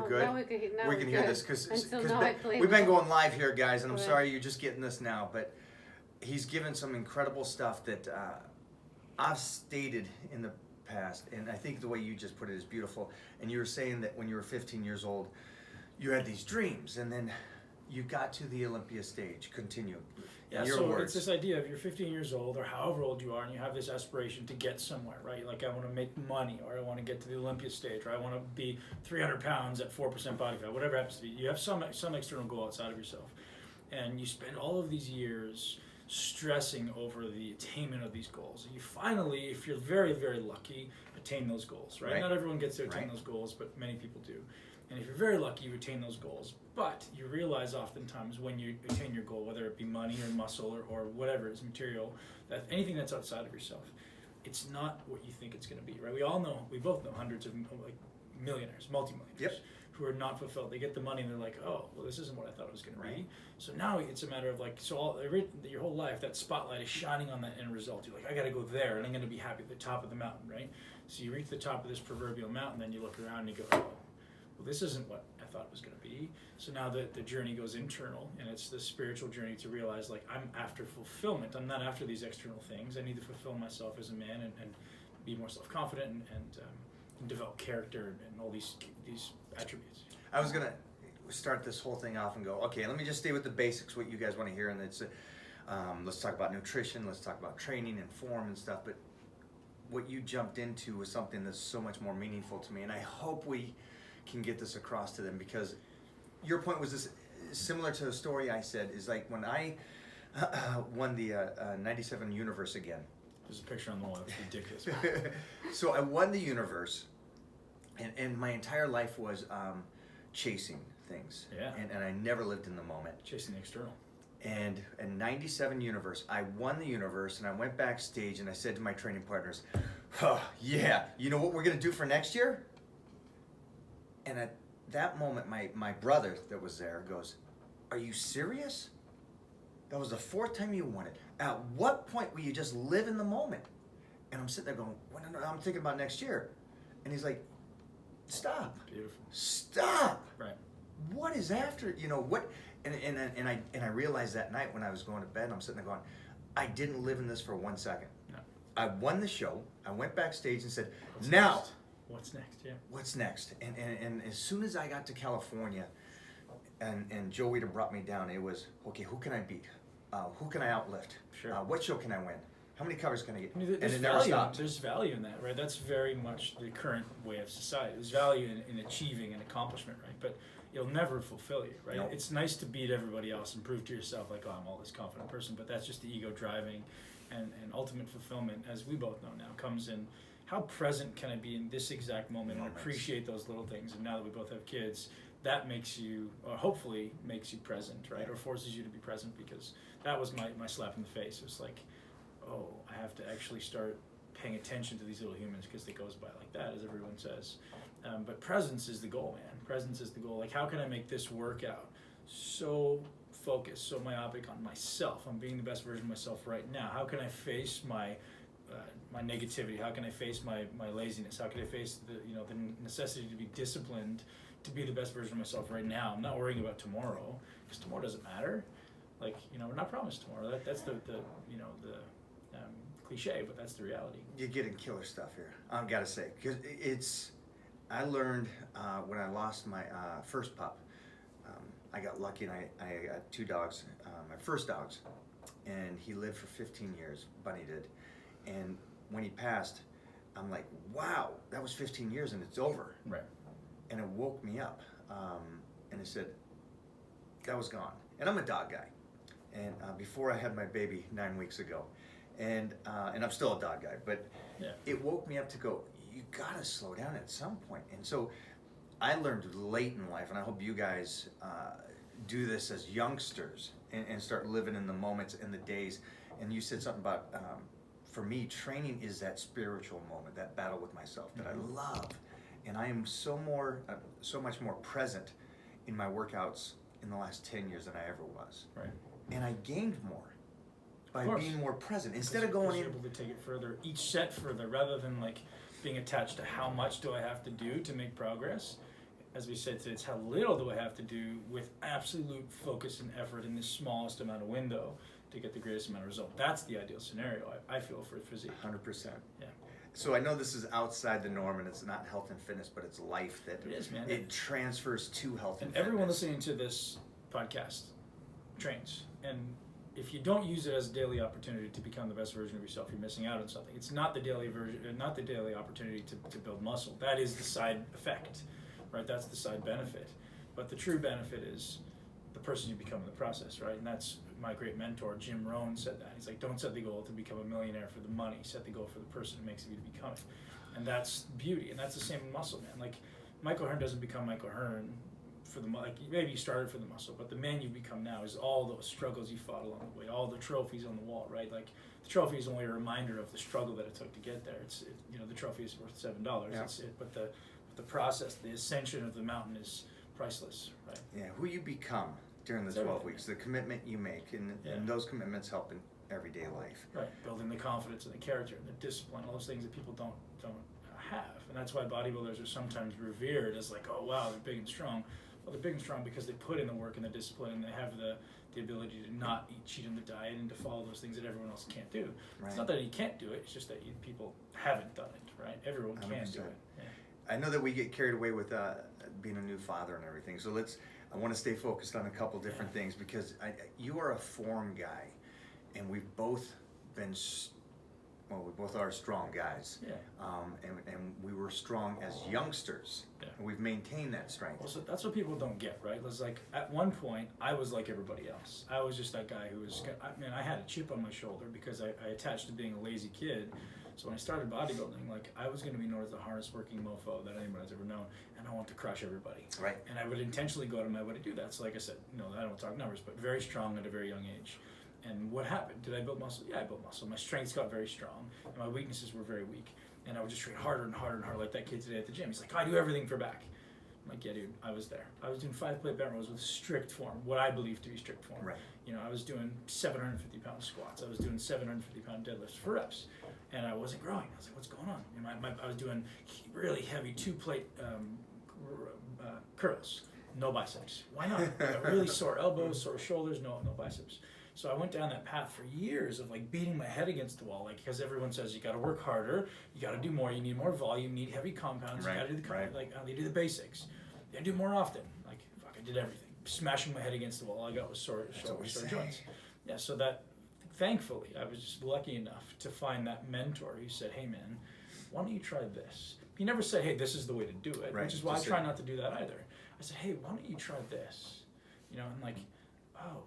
we're good? Now we can hear this because we've been going live here, guys, and I'm Right. sorry you're just getting this now, but he's given some incredible stuff that I've stated in the past, and I think the way you just put it is beautiful. And you were saying that when you were 15 years old, you had these dreams, and then you got to the Olympia stage. Continue. Yeah, Your so words. it's this idea of you're 15 years old or however old you are, and you have this aspiration to get somewhere, right? Like I want to make money, or I want to get to the Olympia stage, or I want to be 300 pounds at 4% body fat, whatever it happens to be. You have some external goal outside of yourself, and you spend all of these years stressing over the attainment of these goals. And you finally, if you're very, very lucky, attain those goals, right? Not everyone gets to attain those goals, but many people do. And if you're very lucky, you attain those goals. But you realize oftentimes when you attain your goal, whether it be money or muscle or whatever is material, that anything that's outside of yourself, it's not what you think it's going to be, right? We both know hundreds of like millionaires, multimillionaires, who are not fulfilled. They get the money and they're like, oh, well, this isn't what I thought it was going to be. So now it's a matter of like, your whole life, that spotlight is shining on that end result. You're like, I got to go there and I'm going to be happy at the top of the mountain, right? So you reach the top of this proverbial mountain, then you look around and you go, oh, well, this isn't what I thought it was going to be. So now the journey goes internal, and it's the spiritual journey to realize, like, I'm after fulfillment. I'm not after these external things. I need to fulfill myself as a man and be more self-confident and develop character and all these attributes. I was going to start this whole thing off and go, okay, let me just stay with the basics, what you guys want to hear, and it's let's talk about nutrition, let's talk about training and form and stuff, but what you jumped into was something that's so much more meaningful to me, and I hope we can get this across to them, because your point was this, similar to the story I said, is like when I won the 97 Universe again. There's a picture on the wall. It's ridiculous. So I won the Universe, and my entire life was chasing things. Yeah. And I never lived in the moment. Chasing the external. And in 97 Universe, I won the Universe, and I went backstage and I said to my training partners, oh, yeah, you know what we're going to do for next year? And at that moment, my brother that was there goes, are you serious? That was the 4th time you won it. At what point will you just live in the moment? And I'm sitting there going, well, no, I'm thinking about next year. And he's like, stop. Beautiful. Stop. Right. What is after, what? And I realized that night when I was going to bed, I'm sitting there going, I didn't live in this for 1 second. No. I won the show. I went backstage and said, What's now. Next? What's next? Yeah. What's next? And as soon as I got to California, and Joe Youre brought me down, it was, okay, who can I beat? Who can I outlift? Sure. What show can I win? How many covers can I get? I mean, And there's it never value. stopped. There's value in that, right? That's very much the current way of society. There's value in achieving an accomplishment, right? But it'll never fulfill you, right? Nope. It's nice to beat everybody else and prove to yourself, like, oh, I'm all this confident person, but that's just the ego driving, and ultimate fulfillment, as we both know now, comes in how present can I be in this exact moment and appreciate those little things. And now that we both have kids, that makes you, or hopefully makes you present, right? Or forces you to be present, because that was my slap in the face. It was like, oh, I have to actually start paying attention to these little humans, because it goes by like that, as everyone says. But presence is the goal, man. Presence is the goal. Like, how can I make this workout so focused, so myopic on myself? I'm being the best version of myself right now. How can I face my negativity? How can I face my laziness? How can I face the necessity to be disciplined to be the best version of myself right now? I'm not worrying about tomorrow, because tomorrow doesn't matter. Like, we're not promised tomorrow. That's the cliche, but that's the reality. You're getting killer stuff here, I've got to say, because I learned when I lost my first pup. I got lucky, and I got 2 dogs, my first dogs, and he lived for 15 years, Bunny did. And when he passed, I'm like, wow, that was 15 years and it's over. Right. And it woke me up, and it said, that was gone. And I'm a dog guy. And before I had my baby 9 weeks ago, and I'm still a dog guy, but it woke me up to go, you gotta slow down at some point. And so I learned late in life, and I hope you guys do this as youngsters and start living in the moments and the days. And you said something about, for me, training is that spiritual moment, that battle with myself that I love. And I am so much more present in my workouts in the last 10 years than I ever was. Right. And I gained more by being more present. Instead of Because going you're in... able to take it further, each set further, rather than like being attached to how much do I have to do to make progress. as we said today, it's how little do I have to do with absolute focus and effort in the smallest amount of window to get the greatest amount of result. That's the ideal scenario, I feel, for physique. 100%. Yeah. So I know this is outside the norm, and it's not health and fitness, but it's life that It is, man. it transfers to health and And everyone fitness. listening to this podcast trains. And if you don't use it as a daily opportunity to become the best version of yourself, you're missing out on something. It's not the daily opportunity to build muscle. That is the side effect, right? That's the side benefit. But the true benefit is the person you become in the process, right? And that's my great mentor, Jim Rohn, said that. He's like, don't set the goal to become a millionaire for the money. Set the goal for the person who makes you to become it. And that's beauty. And that's the same in muscle, man. Like, Michael Hearn doesn't become Michael Hearn for the, like, maybe you started for the muscle, but the man you become now is all those struggles you fought along the way, all the trophies on the wall, right? Like, the trophy is only a reminder of the struggle that it took to get there. The trophy is worth $7. Yeah. But the process, the ascension of the mountain is priceless, right? Yeah, who you become during the It's 12 everything. weeks, the commitment you make, and those commitments help in everyday life. Right, building the confidence and the character and the discipline, all those things that people don't have, and that's why bodybuilders are sometimes revered as like, oh wow, they're big and strong. Well, they're big and strong because they put in the work and the discipline, and they have the ability to not cheat on the diet and to follow those things that everyone else can't do. Right. It's not that you can't do it; it's just that people haven't done it. Right? Everyone can 100%. do it. Yeah. I know that we get carried away with being a new father and everything, so I want to stay focused on a couple different things, because you are a form guy, and we've both been, we both are strong guys. Yeah. And we were strong as youngsters, Yeah. and we've maintained that strength. Well, so that's what people don't get, right? It's like, at one point, I was like everybody else. I was just that guy who was, I had a chip on my shoulder because I attached to being a lazy kid. So when I started bodybuilding, like, I was going to be known as the hardest working mofo that anyone has ever known, and I want to crush everybody. Right. And I would intentionally go out of my way to do that. So like I said, I don't talk numbers, but very strong at a very young age. And what happened? Did I build muscle? Yeah, I built muscle. My strengths got very strong, and my weaknesses were very weak. And I would just train harder and harder and harder, like that kid today at the gym. He's like, I do everything for back. I'm like, yeah, dude, I was there. I was doing 5-plate bent rows with strict form, what I believe to be strict form. Right. I was doing 750-pound squats. I was doing 750-pound deadlifts for reps, and I wasn't growing. I was like, what's going on? And I was doing really heavy 2-plate curls. No biceps. Why not? I got really sore elbows, sore shoulders, no biceps. So I went down that path for years of like beating my head against the wall, like, because everyone says you got to work harder, you got to do more, you need more volume, you need heavy compounds, Right, you got to do the right. like they do the basics. You got to do more often. Like, fuck, I did everything, smashing my head against the wall. All I got was sore shoulders, sore joints. Yeah, so that, thankfully, I was just lucky enough to find that mentor who said, hey man, why don't you try this? He never said, hey, this is the way to do it, Right, which is why I just try said- not to do that either. I said, hey, why don't you try this? And like, oh,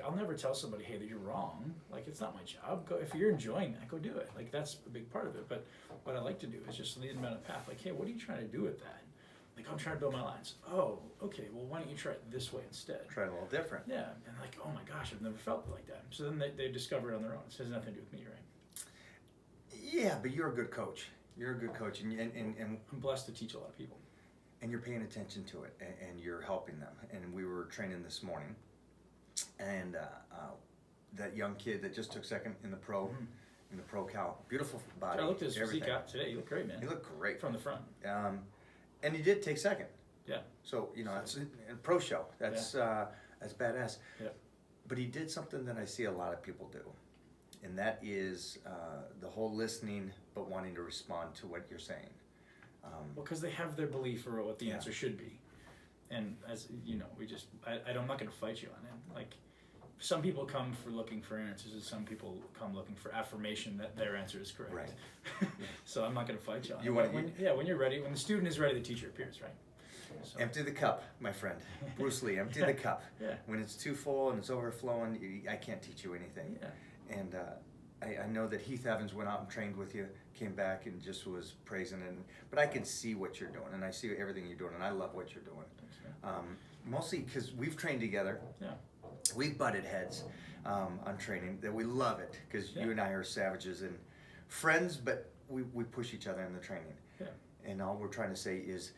I'll never tell somebody, hey, that you're wrong. Like, it's not my job. Go, if you're enjoying that, go do it. Like, that's a big part of it. But what I like to do is just lead them down a path. Like, hey, what are you trying to do with that? Like, I'm trying to build my lines. Oh, okay. Well, why don't you try it this way instead? Try it a little different. Yeah. And like, oh my gosh, I've never felt like that. So then they discover it on their own. It has nothing to do with me, right? Yeah, but you're a good coach. You're a good coach, and I'm blessed to teach a lot of people. and you're paying attention to it, and you're helping them. And we were training this morning, and that young kid that just took second in the pro cal, beautiful body. I looked at his everything. physique out today. He looked great, man. He looked great From the front. and he did take second. Yeah. So that's a pro show. That's badass. Yeah. But he did something that I see a lot of people do, and that is the whole listening but wanting to respond to what you're saying. Well, because they have their belief for what the Yeah. answer should be. And as you know, I'm not going to fight you on it. Like, some people come for looking for answers, and some people come looking for affirmation that their answer is correct. Right. So I'm not going to fight you on You it. wanna- When you're ready, when the student is ready, the teacher appears, right? So, Empty the cup, my friend. Bruce Lee, empty the cup. Yeah. When it's too full and it's overflowing, I can't teach you anything. Yeah. And I know that Heath Evans went out and trained with you, came back and just was praising it. But I can see what you're doing, and I see everything you're doing, and I love what you're doing. Thanks, man. Mostly because we've trained together. Yeah. We've butted heads on training. That we love it because Yeah. you and I are savages and friends, but we push each other in the training. Yeah. And all we're trying to say is,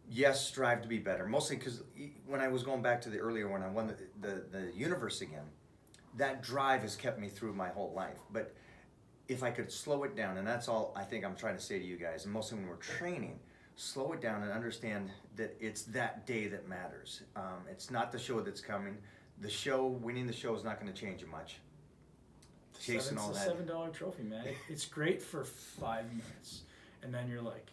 yes, strive to be better. Mostly because when I was going back to the earlier when I won the universe again, that drive has kept me through my whole life. But if I could slow it down, and that's all I think I'm trying to say to you guys, and mostly when we're training, slow it down and understand that it's that day that matters. It's not the show that's coming. The show, winning the show is not going to change you much. Chasing all It's that. a $7 trophy, man. It's great for 5 minutes, and then you're like,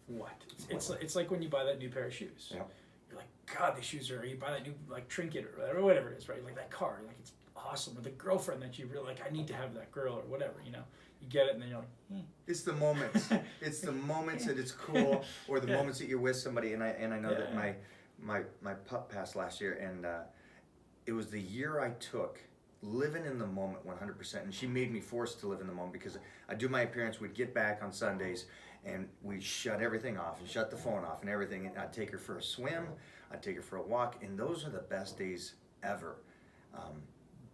what? It's like when you buy that new pair of shoes. Yep. You're like, God, these shoes are. Or you buy that new like trinket or whatever it is, right? Like that car, like it's awesome. With a girlfriend that you really like, I need to have that girl or whatever, you know. You get it, and then you're like, It's the moments. It's the moments that it's cool, or the moments that you're with somebody. And I know that my pup passed last year, and it was the year I took living in the moment 100%. And she made me forced to live in the moment because I'd do my appearance. We'd get back on Sundays, and we'd shut everything off and shut the phone off and everything. And I'd take her for a swim. I'd take her for a walk, and those are the best days ever.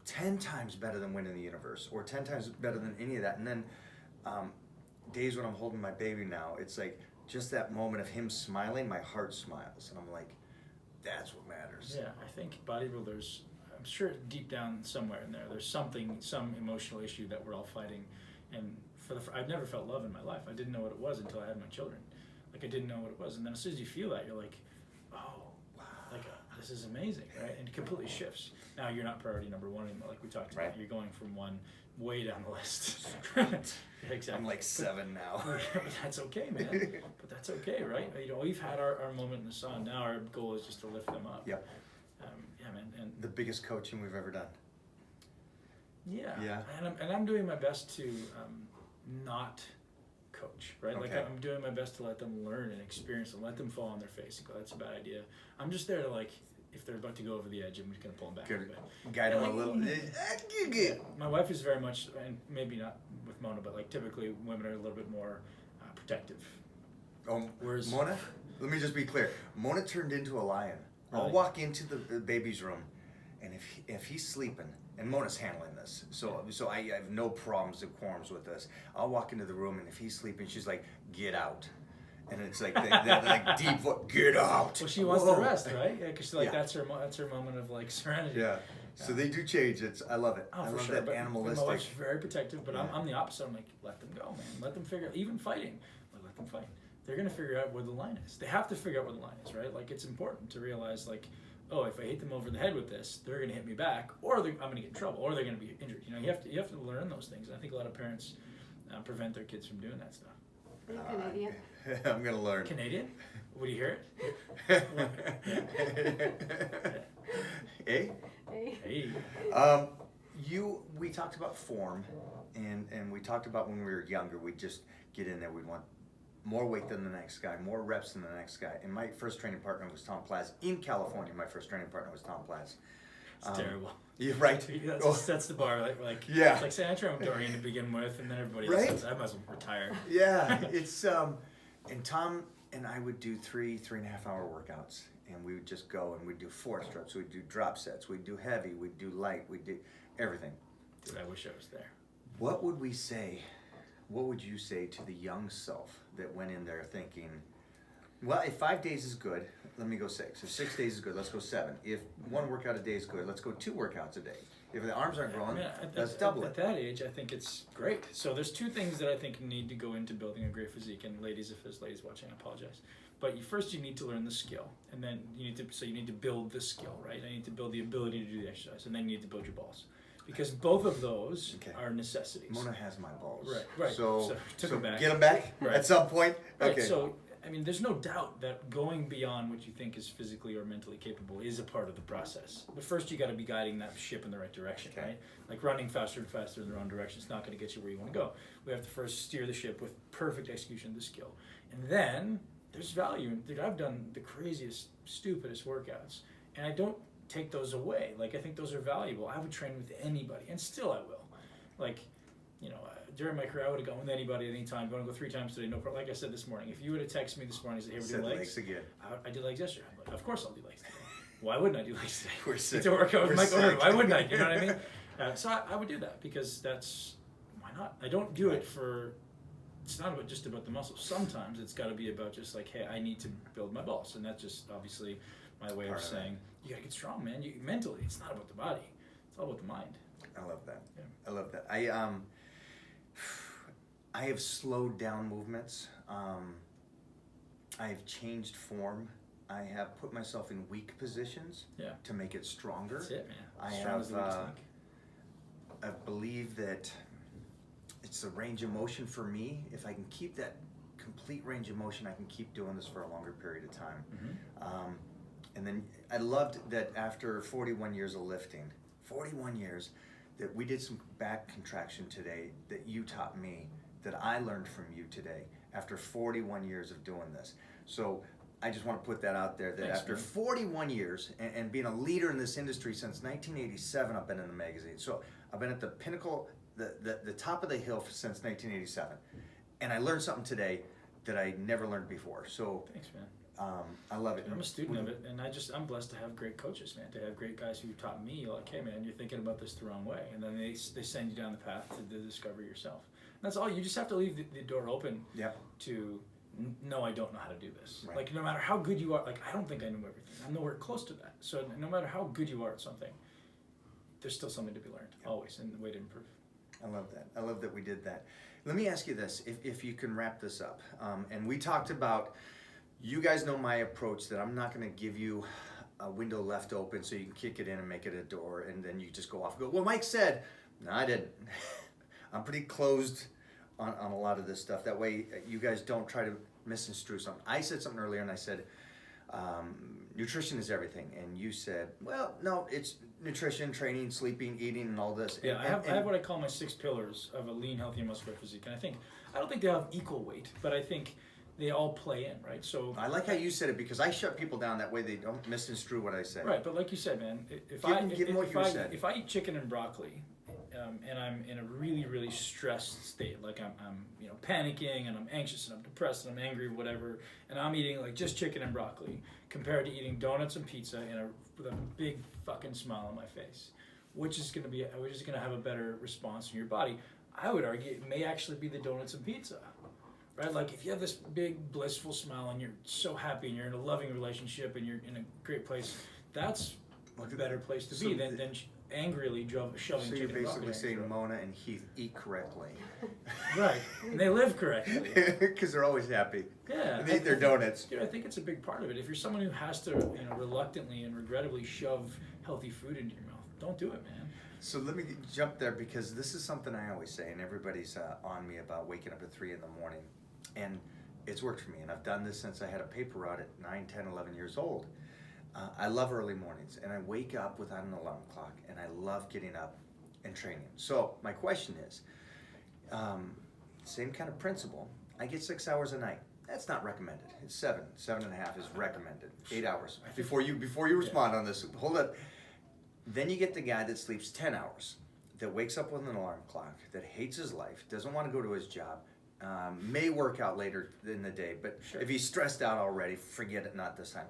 10 times better than winning the universe, or 10 times better than any of that. And then days when I'm holding my baby now, it's like just that moment of him smiling, my heart smiles, and I'm like, that's what matters. yeah. I think bodybuilders, I'm sure deep down somewhere in there, there's some emotional issue that we're all fighting. And I've never felt love in my life. I didn't know what it was until I had my children. Like I didn't know what it was, and then as soon as you feel that, you're like, oh, wow, like this is amazing, right? And it completely shifts. Now you're not priority number one anymore, like we talked about. Right. You're going from one way down the list. Exactly. I'm like 7 now. That's okay, man. But that's okay, right? You know, we've had our moment in the sun. Now our goal is just to lift them up. Yep. Yeah, man. And The biggest coaching we've ever done. yeah. And I'm doing my best to not coach, right? Like Okay. I'm doing my best to let them learn and experience and let them fall on their face and go, that's a bad idea. I'm just there to like, if they're about to go over the edge, I'm just gonna pull them back. Good. But, Guide them a little. my wife is very much, and maybe not with Mona, but like typically women are a little bit more protective. Whereas Mona, let me just be clear. Mona turned into a lion. I'll Really? walk into the baby's room, and if he's sleeping, and Mona's handling this, so I have no problems or qualms with this. I'll walk into the room, and if he's sleeping, she's like, "Get out," and it's like that like deep voice, "Get out." Well, she wants Whoa. to rest, right? Yeah, because like Yeah. that's her moment of like serenity. Yeah. So they do change. I love it. Oh, I for love sure. that But animalistic. my wife's very protective, but Yeah. I'm the opposite. I'm like, let them go, man. Let them figure. Even fighting, like let them fight. They're gonna figure out where the line is. They have to figure out where the line is, right? Like it's important to realize, like, oh, if I hit them over the head with this, they're gonna hit me back, or I'm gonna get in trouble, or they're gonna be injured. You know, you have to learn those things. And I think a lot of parents prevent their kids from doing that stuff. Are you Canadian? I'm gonna learn. Canadian? Would you hear it? Eh? Hey. Hey. We talked about form, and we talked about when we were younger, we'd just get in there, we'd want more weight than the next guy, more reps than the next guy. And my first training partner was Tom Platz. In California, my first training partner was Tom Platz. It's terrible. Yeah, right. That's the bar. Like Yeah. It's like saying I trained with Dorian to begin with, and then everybody else Right? says I might as well retire. Yeah, it's and Tom and I would do 3.5 hour workouts, and we would just go and we'd do force reps, we'd do drop sets, we'd do heavy, we'd do light, we'd do everything. Dude, I wish I was there. What would we say? What would you say to the young self that went in there thinking, well, if 5 days is good, let me go 6. If 6 days is good, let's go 7. If 1 workout a day is good, let's go 2 workouts a day. If the arms aren't growing, let's double At it. that age, I think it's great. So there's 2 things that I think need to go into building a great physique. And ladies, if there's ladies watching, I apologize. But first you need to learn the skill, and then you need to build the skill, right? I need to build the ability to do the exercise, and then you need to build your balls, because both of those are necessities. Mona has my balls. Right. So took them back. get them back Right. at some point. Right, Okay. so, I mean, there's no doubt that going beyond what you think is physically or mentally capable is a part of the process. But first, you got to be guiding that ship in the right direction, Okay. right? Like running faster and faster in the wrong direction is not going to get you where you want to go. We have to first steer the ship with perfect execution of the skill. And then there's value. And dude, I've done the craziest, stupidest workouts, and I don't take those away. Like, I think those are valuable. I would train with anybody, and still I will. Like, you know, during my career, I would have gone with anybody at any time. You want to go 3 times today? No problem. Like I said this morning, if you would have texted me this morning and said, hey, we're Said doing legs again. I did legs yesterday. I'm like, of course I'll do legs today. Why wouldn't I do legs today? We're sick. It's a workout with We're Mike O'Hara. sick. Why wouldn't I? You know what I mean? So I would do that, because why not? I don't do it for, it's not just about the muscles. Sometimes it's got to be about just like, hey, I need to build my balls. And that's just obviously my way Part of of saying, you got to get strong, man. Mentally, it's not about the body. It's all about the mind. I love that. Yeah. I love that. I have slowed down movements. I've changed form. I have put myself in weak positions to make it stronger. That's it, man. I Strong have, as the weakest link. I believe that it's the range of motion for me. If I can keep that complete range of motion, I can keep doing this for a longer period of time. Mm-hmm. And then I loved that after 41 years of lifting, 41 years, that we did some back contraction today that you taught me, that I learned from you today after 41 years of doing this. So I just want to put that out there, that Thanks, after man. 41 years and being a leader in this industry since 1987, I've been in the magazine. So I've been at the pinnacle, the top of the hill since 1987. And I learned something today that I never learned before. So Thanks, man. I love it. I'm a student of it, and I'm blessed to have great coaches, man. To have great guys who taught me, like, hey, man, you're thinking about this the wrong way, and then they send you down the path to discover yourself. And that's all. You just have to leave the door open to. No, I don't know how to do this. Right. Like, no matter how good you are, like, I don't think I know everything. I'm nowhere close to that. So no matter how good you are at something, there's still something to be learned, always, and the way to improve. I love that. I love that we did that. Let me ask you this, if you can wrap this up. And we talked about, you guys know my approach, that I'm not going to give you a window left open so you can kick it in and make it a door, and then you just go off and go, well, Mike said. No, I didn't. I'm pretty closed on a lot of this stuff. That way you guys don't try to misconstrue something. I said something earlier, and I said, nutrition is everything. And you said, well, no, it's nutrition, training, sleeping, eating, and all this. Yeah, I have what I call my 6 pillars of a lean, healthy, and muscular physique. And I don't think they have equal weight, but I think they all play in, right? So I like how you said it, because I shut people down that way they don't misconstrue what I say. Right, but like you said, man, if I eat chicken and broccoli, and I'm in a really, really stressed state, like I'm panicking and I'm anxious and I'm depressed and I'm angry, whatever, and I'm eating like just chicken and broccoli compared to eating donuts and pizza with a big fucking smile on my face, which is gonna have a better response in your body. I would argue it may actually be the donuts and pizza. Right? Like, if you have this big blissful smile and you're so happy and you're in a loving relationship and you're in a great place, that's a better place to be than angrily shoving So chicken you're and broccoli basically saying into it. Mona and Heath eat correctly. Right. And they live correctly. Because they're always happy. Yeah. And they eat their donuts. Dude, I think it's a big part of it. If you're someone who has to, reluctantly and regrettably shove healthy food into your mouth, don't do it, man. So let me jump there, because this is something I always say, and everybody's on me about waking up at 3 in the morning. And it's worked for me, and I've done this since I had a paper route at 9, 10, 11 years old. I love early mornings, and I wake up without an alarm clock, and I love getting up and training. So my question is, same kind of principle. I get 6 hours a night. That's not recommended. It's 7.5 is recommended. 8 hours. Before you respond on this, hold up. Then you get the guy that sleeps 10 hours, that wakes up with an alarm clock, that hates his life, doesn't want to go to his job, may work out later in the day, but if he's stressed out already, forget it, not this time.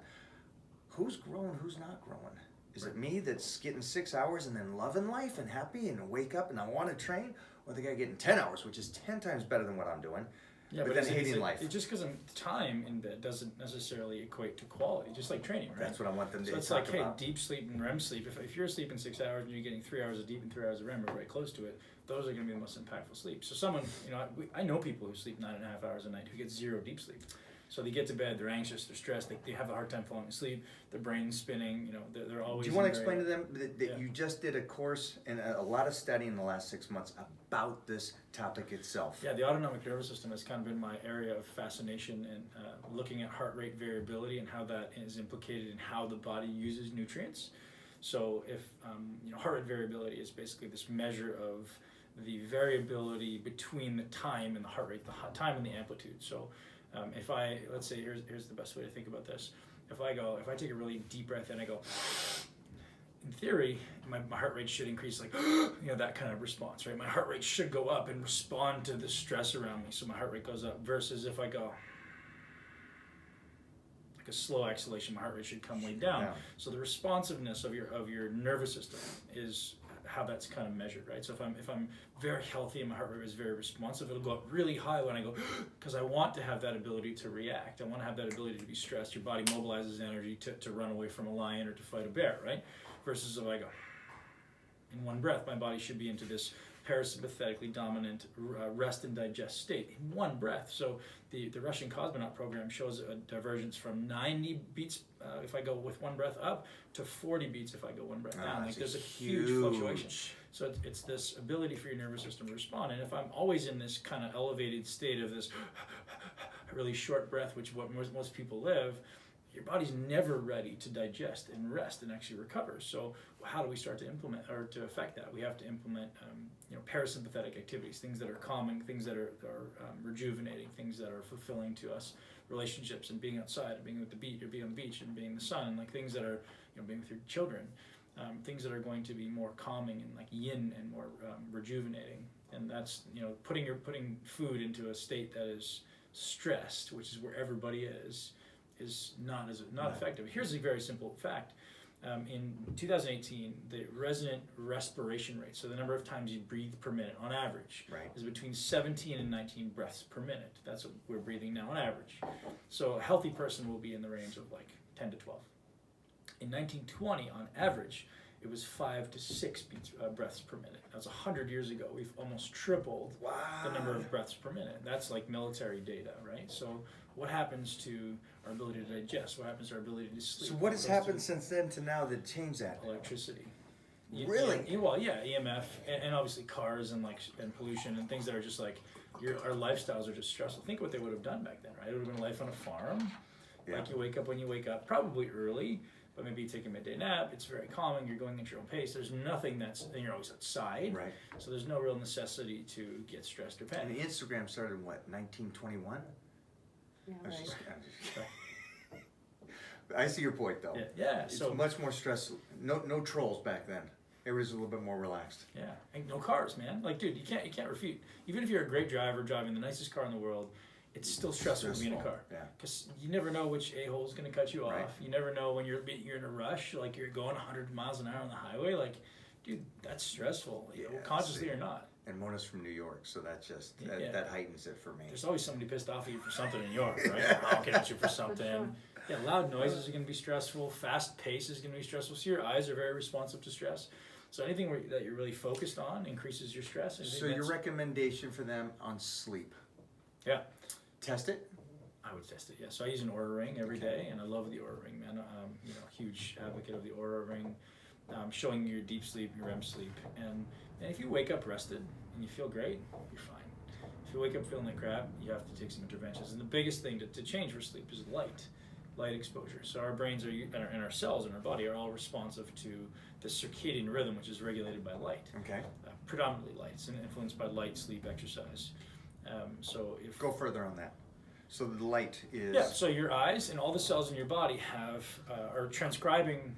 Who's growing, who's not growing? Is it me that's getting 6 hours and then loving life and happy and wake up and I want to train? Or the guy getting 10 hours, which is 10 times better than what I'm doing, but then hating life? It's just because time in bed doesn't necessarily equate to quality, just like training, right? That's what I want them to talk about. So it's like, hey, deep sleep and REM sleep, if you're sleeping 6 hours and you're getting 3 hours of deep and 3 hours of REM, or right close to it, those are going to be the most impactful sleep. So someone, I know people who sleep 9.5 hours a night who get 0 deep sleep. So they get to bed, they're anxious, they're stressed, they have a hard time falling asleep, their brain's spinning, they're always... Do you want to explain to them that you just did a course and a lot of study in the last 6 months about this topic itself? Yeah, the autonomic nervous system has kind of been my area of fascination, and looking at heart rate variability and how that is implicated in how the body uses nutrients. So if, heart rate variability is basically this measure of the variability between the time and the heart rate, the time and the amplitude. So let's say, here's the best way to think about this. If I take a really deep breath in, I go, in theory, my heart rate should increase, like, that kind of response, right? My heart rate should go up and respond to the stress around me, so my heart rate goes up, versus if I go, like a slow exhalation, my heart rate should come way down. Yeah. So the responsiveness of your nervous system is how that's kind of measured, right? So if I'm very healthy and my heart rate is very responsive, it'll go up really high when I go, because I want to have that ability to react. I want to have that ability to be stressed. Your body mobilizes energy to run away from a lion or to fight a bear, right? Versus if I go, in one breath, my body should be into this parasympathetically dominant rest and digest state in one breath. So the Russian cosmonaut program shows a divergence from 90 beats if I go with one breath up to 40 beats if I go one breath down. Like there's a huge fluctuation. So it's this ability for your nervous system to respond. And if I'm always in this kind of elevated state of this really short breath, which is what most people live, your body's never ready to digest and rest and actually recover. So how do we start to implement or to affect that? We have to implement parasympathetic activities, things that are calming, things that are rejuvenating, things that are fulfilling to us, relationships and being outside and being at the beach or being on the beach and being in the sun, like things that are being with your children, things that are going to be more calming and like yin and more rejuvenating. And that's putting food into a state that is stressed, which is where everybody is not effective. Here's a very simple fact. In 2018, the resonant respiration rate, so the number of times you breathe per minute on average, is between 17 and 19 breaths per minute. That's what we're breathing now on average. So a healthy person will be in the range of like 10 to 12. In 1920, on average, it was 5 to 6 breaths per minute. That's 100 years ago. We've almost tripled the number of breaths per minute. That's like military data, right? So what happens to our ability to digest? What happens to our ability to sleep? So what has happened since then to now that changed that? Electricity. Really? Well, yeah, EMF, and obviously cars and pollution and things that are just like our lifestyles are just stressful. Think what they would have done back then, right? It would have been life on a farm. Yeah. Like you wake up when you wake up, probably early, but maybe you take a midday nap. It's very calming. You're going at your own pace. There's nothing and you're always outside. Right. So there's no real necessity to get stressed or panicked. And Instagram started in what, 1921? Yeah, right. I see your point though. Yeah. It's much more stressful. No trolls back then. Everybody's a little bit more relaxed. Yeah. And no cars, man. Like, dude, you can't refute. Even if you're a great driver driving the nicest car in the world, it's still stressful to be in a car. Yeah. Because you never know which a-hole is going to cut you off. You never know when you're in a rush, like you're going 100 miles an hour on the highway. Like, dude, that's stressful, consciously or not. And Mona's from New York, so that just that heightens it for me. There's always somebody pissed off at you for something in New York, right? Honking at you for something. Yeah, loud noises are going to be stressful. Fast pace is going to be stressful. So your eyes are very responsive to stress. So anything that you're really focused on increases your stress. So your recommendation for them on sleep? Yeah. Test it? I would test it, yeah. So I use an Youre ring every day, and I love the Youre ring, man. Huge advocate of the Youre ring, showing your deep sleep, your REM sleep. And if you wake up rested and you feel great, you're fine. If you wake up feeling like crap, you have to take some interventions. And the biggest thing to change for sleep is light exposure. So our brains and our cells in our body are all responsive to the circadian rhythm, which is regulated by light. Okay. Predominantly light. It's influenced by light, sleep, exercise. Go further on that. So the light is... Yeah, so your eyes and all the cells in your body are transcribing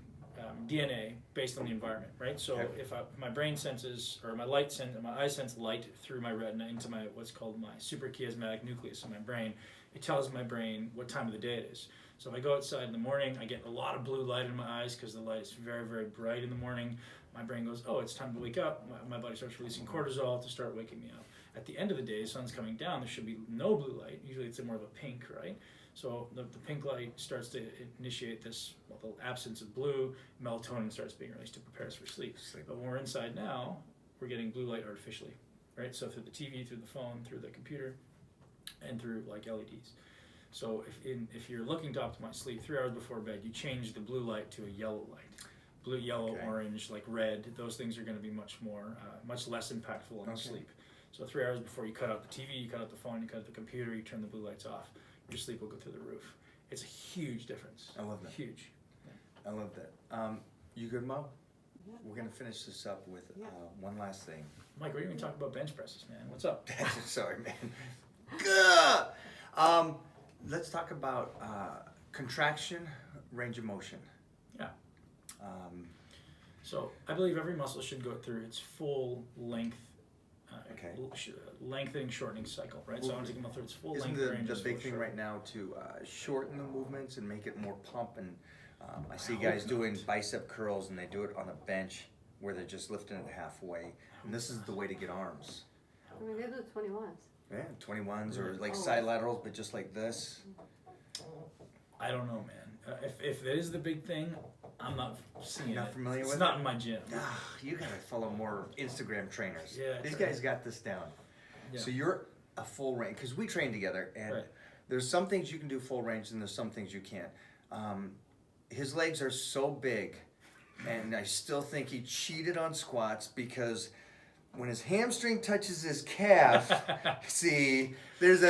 DNA based on the environment, right? So if my brain senses, or my eye sense light through my retina into what's called my suprachiasmatic nucleus in my brain, it tells my brain what time of the day it is. So if I go outside in the morning, I get a lot of blue light in my eyes because the light is very, very bright in the morning. My brain goes, oh, it's time to wake up. My body starts releasing cortisol to start waking me up. At the end of the day, the sun's coming down, there should be no blue light. Usually it's more of a pink, right? So the pink light starts to initiate this, the absence of blue, melatonin starts being released to prepare us for sleep. But when we're inside now, we're getting blue light artificially, right? So through the TV, through the phone, through the computer, and through like LEDs. So if you're looking to optimize sleep, 3 hours before bed, you change the blue light to a yellow light. Blue, yellow, orange, like red, those things are going to be much less impactful on sleep. So 3 hours before you cut out the TV, you cut out the phone, you cut out the computer, you turn the blue lights off, your sleep will go through the roof. It's a huge difference. I love that. Huge. I love that. You good, Mo? Yeah. We're going to finish this up with one last thing. Mike, we're going to talk about bench presses, man. What's up? Sorry, man. Let's talk about contraction, range of motion. Yeah. So I believe every muscle should go through its full length lengthening, shortening cycle, right? So I want to take them through its full length range. Isn't the big thing right now to shorten the movements and make it more pump? And I see guys doing bicep curls and they do it on a bench where they're just lifting it halfway. And this is the way to get arms. I mean, they do 21s. Yeah, 21s or like side laterals, but just like this. I don't know, man. If that is the big thing, I'm not seeing Not it. familiar It's with not it? in my gym. You gotta follow more Instagram trainers. Yeah, These try. guys got this down. Yeah. So you're a full range, because we train together, and Right. there's some things you can do full range, and there's some things you can't. His legs are so big, and I still think he cheated on squats, because when his hamstring touches his calf, see, there's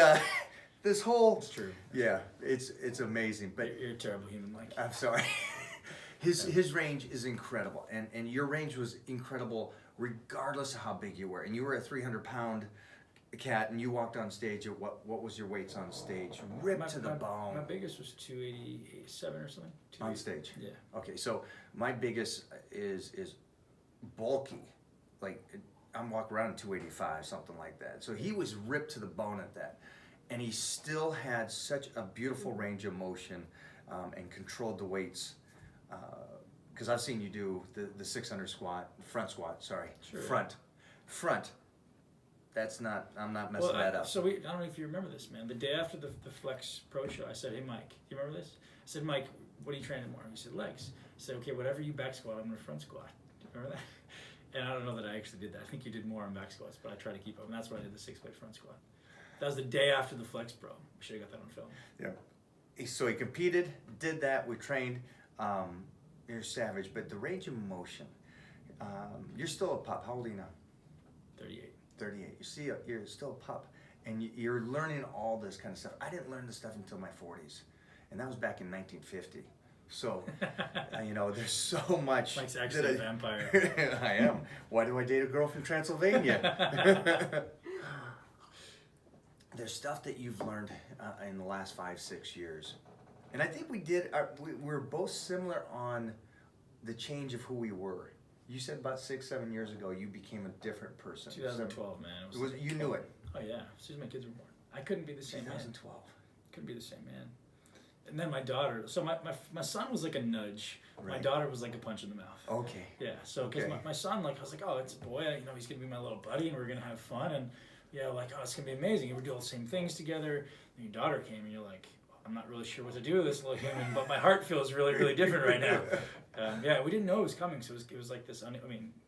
this whole. It's true. Yeah, it's amazing, but You're a terrible human, Mike. I'm sorry. His range is incredible, and your range was incredible regardless of how big you were. And you were a 300-pound cat, and you walked on stage at what was your weights on stage? Ripped to the bone. My biggest was 287 or something. On stage. Yeah. Okay, so my biggest is bulky, like I'm walking around at 285, something like that. So he was ripped to the bone at that, and he still had such a beautiful range of motion, and controlled the weights. Because I've seen you do the 600 front squat. Sorry, Sure. front. That's not. I'm not messing that up. So I don't know if you remember this, man. The day after the Flex Pro show, I said, "Hey, Mike, do you remember this?" I said, "Mike, what are you training tomorrow?" He said, "Legs." I said, "Okay, whatever you back squat, I'm gonna front squat." Do you remember that? And I don't know that I actually did that. I think you did more on back squats, but I tried to keep up, and that's why I did the 6-plate front squat. That was the day after the Flex Pro. We should have got that on film. Yeah. So he competed, did that. We trained. You're savage, but the range of motion. You're still a pup. How old are you now? 38. 38. You see, you're still a pup, and you're learning all this kind of stuff. I didn't learn this stuff until my 40s, and that was back in 1950. So, there's so much. Mike's actually a vampire. I am. Why do I date a girl from Transylvania? There's stuff that you've learned in the last 5-6 years, and I think we're both similar on the change of who we were. You said about 6-7 years ago you became a different person. 2012, man. You knew it. Oh yeah, as soon as my kids were born, I couldn't be the same man. 2012. Couldn't be the same man. And then my daughter. So my son was like a nudge. My Right. daughter was like a punch in the mouth. Okay. Yeah. So because Okay. my son, like, I was like, oh, it's a boy. He's gonna be my little buddy, and we're gonna have fun, and like, oh, it's gonna be amazing. And we're doing all the same things together. And your daughter came, and you're like, I'm not really sure what to do with this little human, but my heart feels really, really different right now. We didn't know it was coming, so it was like this.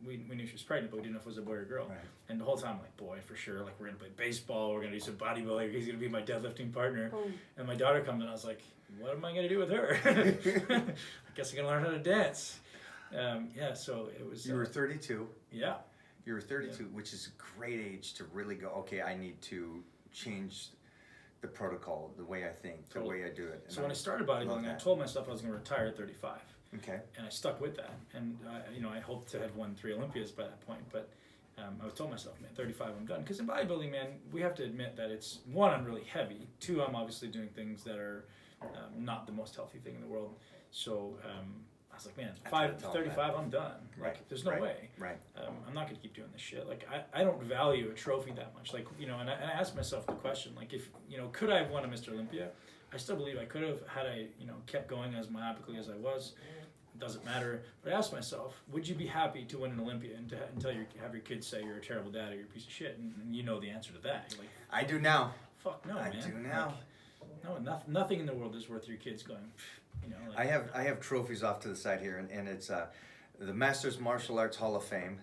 We knew she was pregnant, but we didn't know if it was a boy or a girl. Right. And the whole time, like, boy, for sure. Like, we're gonna play baseball. We're gonna do some bodybuilding. He's gonna be my deadlifting partner. Oh. And my daughter comes, and I was like, what am I gonna do with her? I guess I'm gonna learn how to dance. So it was. You were 32. Yeah. You were 32, which is a great age to really go, okay, I need to change the protocol, the way I think, the way I do it. So when I started bodybuilding, I told myself I was gonna retire at 35. Okay. And I stuck with that. And I hoped to have won 3 Olympias by that point, but I told myself, man, 35, I'm done. Because in bodybuilding, man, we have to admit that it's, 1, I'm really heavy. 2, I'm obviously doing things that are not the most healthy thing in the world. So I was like, man, 35, I'm done. Right. Like, there's no way. Right. I'm not going to keep doing this shit. Like, I don't value a trophy that much. Like, and I asked myself the question, like, if, could I have won a Mr. Olympia? I still believe I could have, had I, kept going as myopically as I was. It doesn't matter. But I asked myself, would you be happy to win an Olympia and to have your kids say you're a terrible dad or you're a piece of shit? And you know the answer to that. You're like, I do now. fuck no, I man. do now. Like, no, nothing in the world is worth your kids going, like, I have trophies off to the side here, and it's the Masters Martial Arts Hall of Fame.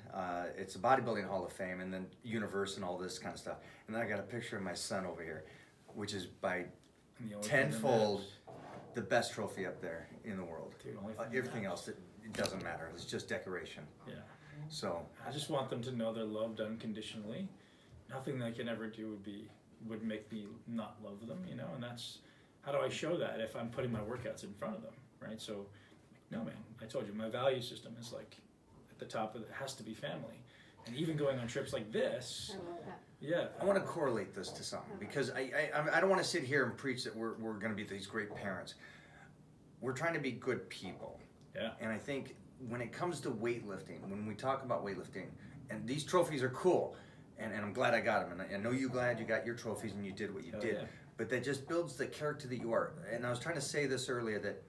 It's the Bodybuilding Hall of Fame, and then Universe and all this kind of stuff. And then I got a picture of my son over here, which is by the only thing that tenfold matters. the best trophy up there in the world. Dude, only thing that Everything matters. else, it doesn't matter. It's just decoration. Yeah. So I just want them to know they're loved unconditionally. Nothing they can ever do would make me not love them, and that's, how do I show that if I'm putting my workouts in front of them, right? So, no, man, I told you, my value system is like at the top of it, has to be family. And even going on trips like this, I love that. yeah. I want to correlate this to something, because I don't want to sit here and preach that we're going to be these great parents. We're trying to be good people. Yeah. And I think when it comes to weightlifting, when we talk about weightlifting, and these trophies are cool, and I'm glad I got them, and I know you glad you got your trophies and you did what you did, yeah. but that just builds the character that you are. And I was trying to say this earlier, that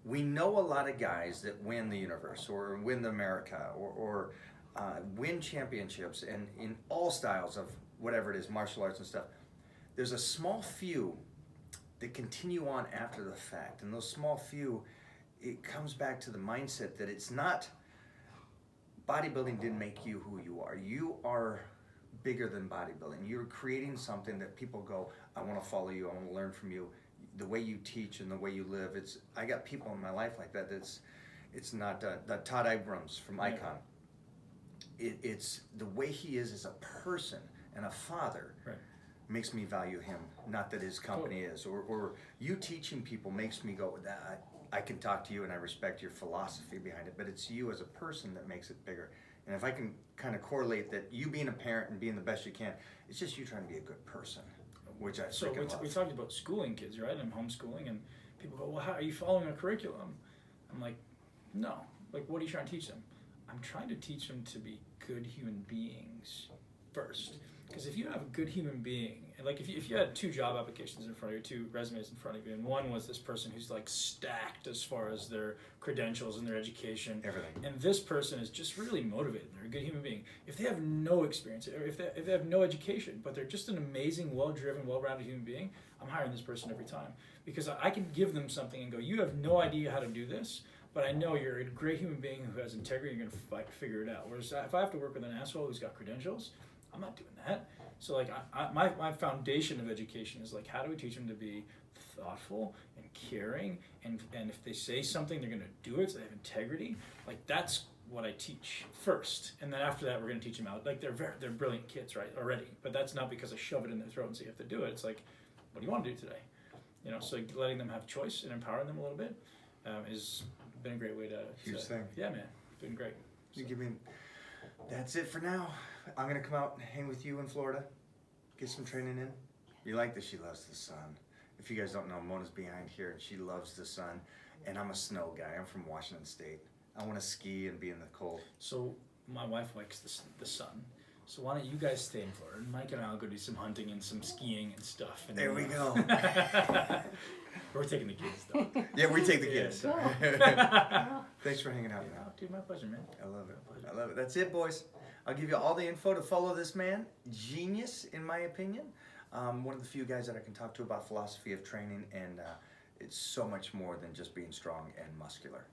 we know a lot of guys that win the Universe or win the America or win championships, and in all styles of whatever it is, martial arts and stuff. There's a small few that continue on after the fact, and those small few, it comes back to the mindset that it's not, bodybuilding didn't make you who you are. You are bigger than bodybuilding. You're creating something that people go, I want to follow you, I want to learn from you. The way you teach and the way you live, I got people in my life like that. It's not that Todd Abrams from Icon. It's the way he is as a person and a father. Right. Makes me value him, not that his company is, or you teaching people makes me go, I can talk to you and I respect your philosophy behind it, but it's you as a person that makes it bigger. And if I can kind of correlate that, you being a parent and being the best you can, it's just you trying to be a good person, which I So freaking love. we talked about schooling kids, right? I'm homeschooling, and people go, well, how are you following a curriculum? I'm like, no. Like, what are you trying to teach them? I'm trying to teach them to be good human beings first. Because if you have a good human being, and like if you had 2 job applications in front of you, 2 resumes in front of you, and one was this person who's like stacked as far as their credentials and their education, Everything. and this person is just really motivated, they're a good human being. If they have no experience, or if they have no education, but they're just an amazing, well-driven, well-rounded human being, I'm hiring this person every time. Because I can give them something and go, you have no idea how to do this, but I know you're a great human being who has integrity, you're going to figure it out. Whereas if I have to work with an asshole who's got credentials, I'm not doing that. So like my foundation of education is like, how do we teach them to be thoughtful and caring, and if they say something, they're going to do it, so they have integrity. Like, that's what I teach first, and then after that we're going to teach them out. Like, they're brilliant kids, right, already, but that's not because I shove it in their throat and say you have to do it. It's like, what do you want to do today? You know, so letting them have choice and empowering them a little bit has been a great way to Huge thing. Yeah, man, been great. You give me. That's it for now. I'm gonna come out and hang with you in Florida, get some training in. You like that she loves the sun. If you guys don't know, Mona's behind here and she loves the sun. And I'm a snow guy. I'm from Washington State. I want to ski and be in the cold. So my wife likes the sun. So why don't you guys stay in Florida? And Mike and I'll go do some hunting and some skiing and stuff. And There we go. We're taking the kids though. Yeah, we take the kids. Yeah. Thanks for hanging out. Oh, dude, my pleasure, man. I love it. I love it. That's it, boys. I'll give you all the info to follow this man. Genius, in my opinion. One of the few guys that I can talk to about philosophy of training, and it's so much more than just being strong and muscular.